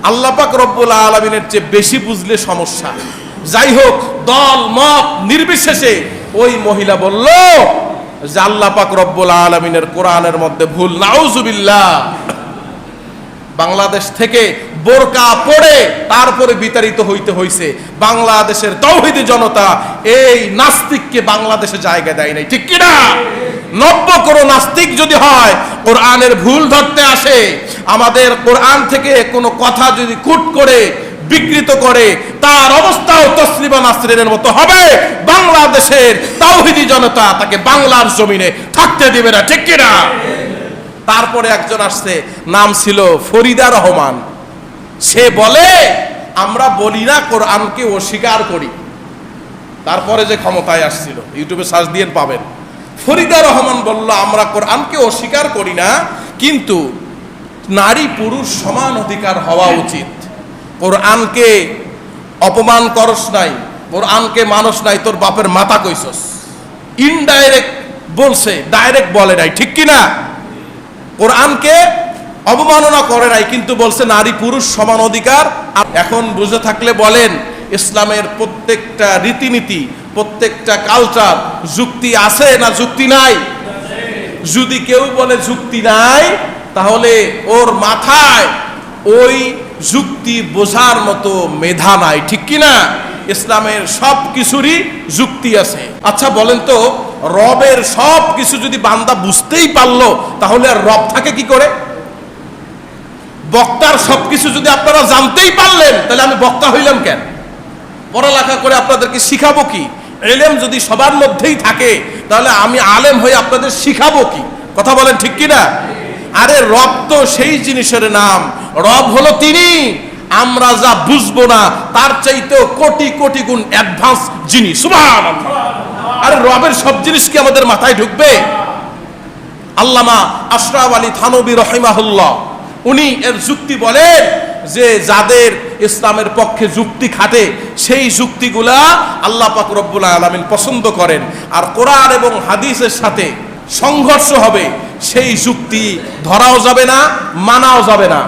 আল্লাহ পাক রব্বুল আলামিনের চেয়ে বেশি বুঝলে সমস্যা। যাই হোক, দল মত নির্বিশেষে ওই মহিলা বলল যে আল্লাহ পাক রব্বুল আলামিনের কোরআনের মধ্যে ভুল। নাউজুবিল্লাহ। বাংলাদেশ থেকে বোরকা পরে তারপরে বিতাড়িত হইতে হইছে। বাংলাদেশের তাওহীদি জনতা এই নাস্তিককে বাংলাদেশে জায়গা দেয় নাই, ঠিক কিনা? নব্য কোন নাস্তিক যদি হয়, কোরআনের ভুল ধরতে আসে, আমাদের কোরআন থেকে কোনো কথা যদি কুট করে বিকৃত করে, তার অবস্থাও তসলিমা নাসরিনের মতো হবে। বাংলাদেশের তাওহীদি জনতা তাকে বাংলার জমিনে থাকতে দিবে না, ঠিক কিনা? তারপরে একজন আসছে, নাম ছিল ফরিদা রহমান। সে বলে আমরা বলি না কোরআনকে অস্বীকার করি। তারপরে যে ক্ষমতায় আসছিল, ইউটিউবে সার্চ দিয়ে পাবেন। ফরিদা রহমান বলল আমরা কোরআনকে অস্বীকার করি না, কিন্তু নারী পুরুষ সমান অধিকার হওয়া উচিত। কোরআনকে অপমান করস নাই, কোরআনকে মানুষ নাই, তোর বাপের মাথা কইছস। ইনডাইরেক্ট বলছে, ডাইরেক্ট বলে নাই, ঠিক কিনা? কোরআনকে অবমাননা করে নাই, কিন্তু বলছে নারী পুরুষ সমান অধিকার। এখন বুঝে থাকলে বলেন, ইসলামের প্রত্যেকটা রীতিনীতি, প্রত্যেকটা কালচার যুক্তি আছে না যুক্তি নাই? যদি কেউ বলে যুক্তি নাই, তাহলে ওর মাথায় ওই যুক্তি বোঝার মতো মেধা নাই, ঠিক কিনা? ইসলামের সব কিছুরই যুক্তি আছে। আচ্ছা বলেন তো, রবের সব কিছু যদি বান্দা বুঝতেই পারলো, তাহলে আর রব থাকে কি করে? বক্তার সবকিছু যদি আপনারা জানতেই পারলেন, তাহলে আমি বক্তা হইলাম কেন? পড়ালেখা করে আপনাদেরকে শিখাবো কি? ইলম যদি সবার মধ্যেই থাকে, তাহলে আমি আলেম হয়ে আপনাদের শিখাবো কি? কথা বলেন, ঠিক কিনা? আরে রব তো সেই জিনিসের নাম, রব হলো তিনি। আমরা যা বুঝবো না তার চাইতেও কোটি কোটি গুণ অ্যাডভান্স জিনিস। সুবহানাল্লাহ। আরে রবের সব জিনিস কি আমাদের মাথায় ঢুকবে? আল্লামা আশরাফ আলী থানবী রাহিমাহুল্লাহ উনি এর যুক্তি বলেন যে যাদের ইসলামের পক্ষে যুক্তি খাটে, সেই যুক্তিগুলা আল্লাহ পাক রব্বুল আলামিন পছন্দ করেন। আর কোরআন এবং হাদিসের সাথে সংঘর্ষ হবে, সেই যুক্তি ধরাও যাবে না, মানাও যাবে না।